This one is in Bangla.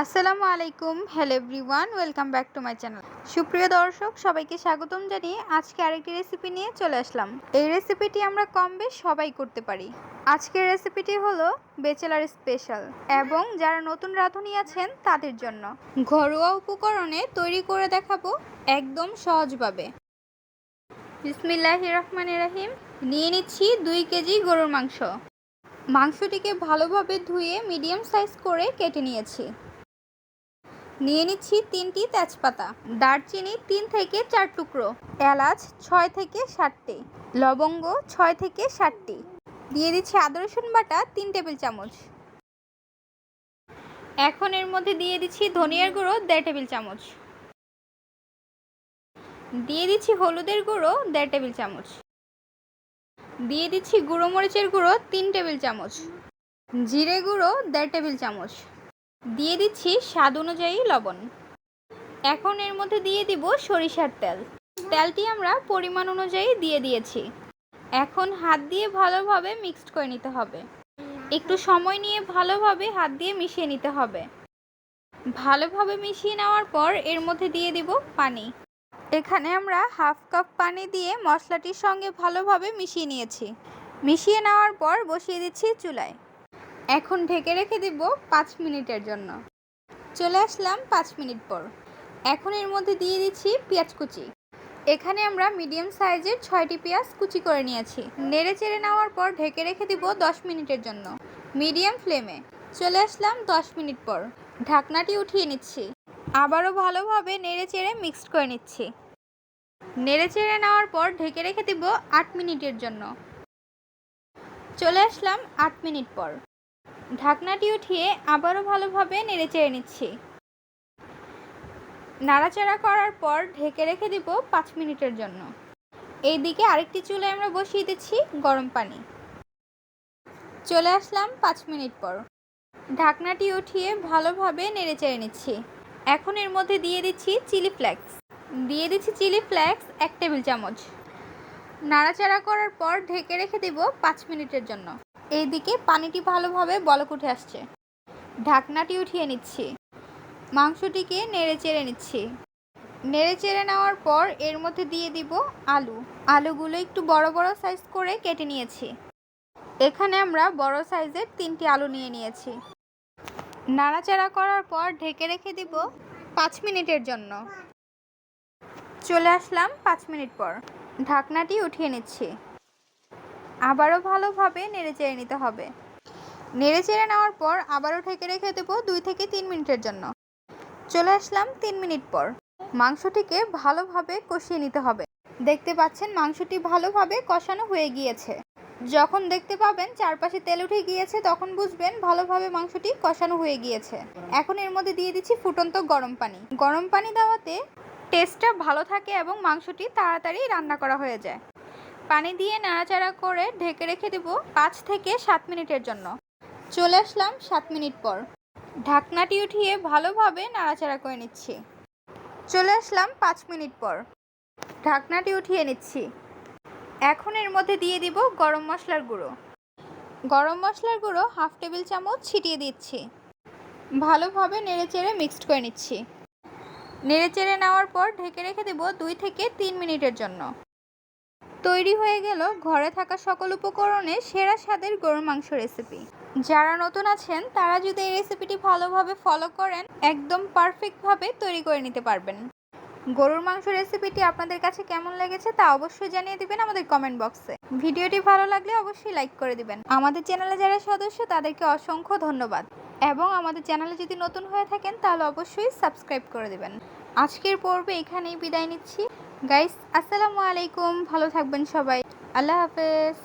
আসসালামু আলাইকুম, hello everyone, welcome back to my channel. সুপ্রিয় দর্শক, সবাইকে স্বাগতম জানিয়ে আজকে আরেকটি রেসিপি নিয়ে চলে আসলাম। এই রেসিপিটি আমরা কম বেশ সবাই করতে পারি। আজকের রেসিপিটি হলো ব্যাচেলার স্পেশাল এবং যারা নতুন রাঁধুনি আছেন তাদের জন্য। ঘরোয়া উপকরণে তৈরি করে দেখাবো একদম সহজভাবে। বিসমিল্লাহির রহমানির রহিম। নিয়ে নিচ্ছি 2 কেজি গরুর মাংস। মাংসটিকে ভালোভাবে ধুয়ে মিডিয়াম সাইজ করে কেটে নিয়েছি। নিয়ে নিচ্ছি 3টি তেজপাতা, দারচিনি 3 থেকে 4 টুকরো, এলাচ 6 থেকে 7টি, লবঙ্গ 6 থেকে 7টি। দিয়ে দিচ্ছি আদা রসুন বাটা 3 টেবিল চামচ। এখন এর মধ্যে দিয়ে দিচ্ছি ধনিয়ার গুঁড়ো 1.5 টেবিল চামচ। দিয়ে দিচ্ছি হলুদের গুঁড়ো 1.5 টেবিল চামচ। দিয়ে দিচ্ছি গুঁড়ো মরিচের গুঁড়ো 3 টেবিল চামচ, জিরে গুঁড়ো 1.5 টেবিল চামচ। দিয়ে দিচ্ছি স্বাদ অনুযায়ী লবণ। এখন এর মধ্যে দিয়ে দিব সরিষার তেল। তেলটি আমরা পরিমাণ অনুযায়ী দিয়ে দিয়েছি। এখন হাত দিয়ে ভালোভাবে মিক্সড করে নিতে হবে। একটু সময় নিয়ে ভালোভাবে হাত দিয়ে মিশিয়ে নিতে হবে। ভালোভাবে মিশিয়ে নেওয়ার পর এর মধ্যে দিয়ে দিব পানি। এখানে আমরা হাফ কাপ পানি দিয়ে মশলাটির সঙ্গে ভালোভাবে মিশিয়ে নিয়েছি। মিশিয়ে নেওয়ার পর বসিয়ে দিচ্ছি চুলায়। এখন ঢেকে রেখে দিব 5 মিনিটের জন্য। চলে আসলাম 5 মিনিট পর। এখন এর মধ্যে দিয়ে দিচ্ছি পেঁয়াজ কুচি। এখানে আমরা মিডিয়াম সাইজের 6টি পেঁয়াজ কুচি করে নিয়েছি। নেড়ে চেড়ে নেওয়ার পর ঢেকে রেখে দিব 10 মিনিটের জন্য মিডিয়াম ফ্লেমে। চলে আসলাম 10 মিনিট পর। ঢাকনাটি উঠিয়ে নিচ্ছি। আবারও ভালোভাবে নেড়ে চেড়ে মিক্সড করে নিচ্ছি। নেড়ে চেড়ে নেওয়ার পর ঢেকে রেখে দিব 8 মিনিটের জন্য। চলে আসলাম 8 মিনিট পর। ঢাকনাটি উঠিয়ে আবারও ভালোভাবে নেড়ে চেড়ে নিচ্ছি। নাড়াচাড়া করার পর ঢেকে রেখে দিব 5 মিনিটের জন্য। এইদিকে আরেকটি চুলায় আমরা বসিয়ে দিচ্ছি গরম পানি। চলে আসলাম 5 মিনিট পর। ঢাকনাটি উঠিয়ে ভালোভাবে নেড়ে চেড়ে নিচ্ছি। এখন এর মধ্যে দিয়ে দিচ্ছি চিলি ফ্লেক্স। দিয়ে দিচ্ছি চিলি ফ্লেক্স 1 টেবিল চামচ। নাড়াচাড়া করার পর ঢেকে রেখে দিব 5 মিনিটের জন্য। এইদিকে পানিটি ভালোভাবে বলক উঠে আসছে। ঢাকনাটি উঠিয়ে নিচ্ছি। মাংসটিকে নেড়ে চেড়ে নিচ্ছি। নেড়ে চেড়ে নেওয়ার পর এর মধ্যে দিয়ে দিব আলু। আলুগুলো একটু বড় বড় সাইজ করে কেটে নিয়েছি। এখানে আমরা বড় সাইজের 3টি আলু নিয়ে নিয়েছি। নাড়াচাড়া করার পর ঢেকে রেখে দিব 5 মিনিটের জন্য। চলে আসলাম 5 মিনিট পর। ঢাকনাটি উঠিয়ে নিচ্ছি। আবারও ভালোভাবে নেড়ে চেড়ে নিতে হবে। নেড়ে চেড়ে নেওয়ার পর আবারও ঢেকে রেখে দেব 2 থেকে 3 মিনিটের জন্য। চলে আসলাম 3 মিনিট পর। মাংসটিকে ভালোভাবে কষিয়ে নিতে হবে। দেখতে পাচ্ছেন মাংসটি ভালোভাবে কষানো হয়ে গিয়েছে। যখন দেখতে পাবেন চারপাশে তেল উঠে গিয়েছে তখন বুঝবেন ভালোভাবে মাংসটি কষানো হয়ে গিয়েছে। এখন এর মধ্যে দিয়ে দিচ্ছি ফুটন্ত গরম পানি। গরম পানি দেওয়াতে টেস্টটা ভালো থাকে এবং মাংসটি তাড়াতাড়ি রান্না করা হয়ে যায়। পানি দিয়ে নাড়াচাড়া করে ঢেকে রেখে দেব 5 থেকে 7 মিনিটের জন্য। চলে আসলাম 7 মিনিট পর। ঢাকনাটি উঠিয়ে ভালোভাবে নাড়াচাড়া করে নিচ্ছি। চলে আসলাম 5 মিনিট পর। ঢাকনাটি উঠিয়ে নিচ্ছি। এখন এর মধ্যে দিয়ে দিব গরম মশলার গুঁড়ো। গরম মশলার গুঁড়ো হাফ টেবিল চামচ ছিটিয়ে দিচ্ছি। ভালোভাবে নেড়েচেড়ে মিক্সড করে নিচ্ছি। নেড়েচেড়ে নেওয়ার পর ঢেকে রেখে দেব 2 থেকে 3 মিনিটের জন্য। তৈরি হয়ে গেল ঘরে থাকা সকল উপকরণে সেরা স্বাদের গরুর মাংস রেসিপি। যারা নতুন আছেন তারা যদি এই রেসিপিটি ভালোভাবে ফলো করেন একদম পারফেক্টভাবে তৈরি করে নিতে পারবেন। গরুর মাংস রেসিপিটি আপনাদের কাছে কেমন লেগেছে তা অবশ্যই জানিয়ে দিবেন আমাদের কমেন্ট বক্সে। ভিডিওটি ভালো লাগলে অবশ্যই লাইক করে দিবেন। আমাদের চ্যানেলে যারা সদস্য তাদেরকে অসংখ্য ধন্যবাদ এবং আমাদের চ্যানেলে যদি নতুন হয়ে থাকেন তাহলে অবশ্যই সাবস্ক্রাইব করে দিবেন। আজকের পর্বে এখানেই বিদায় নিচ্ছি। গাইস, আসসালামু আলাইকুম। ভালো থাকবেন সবাই। আল্লাহ হাফেজ।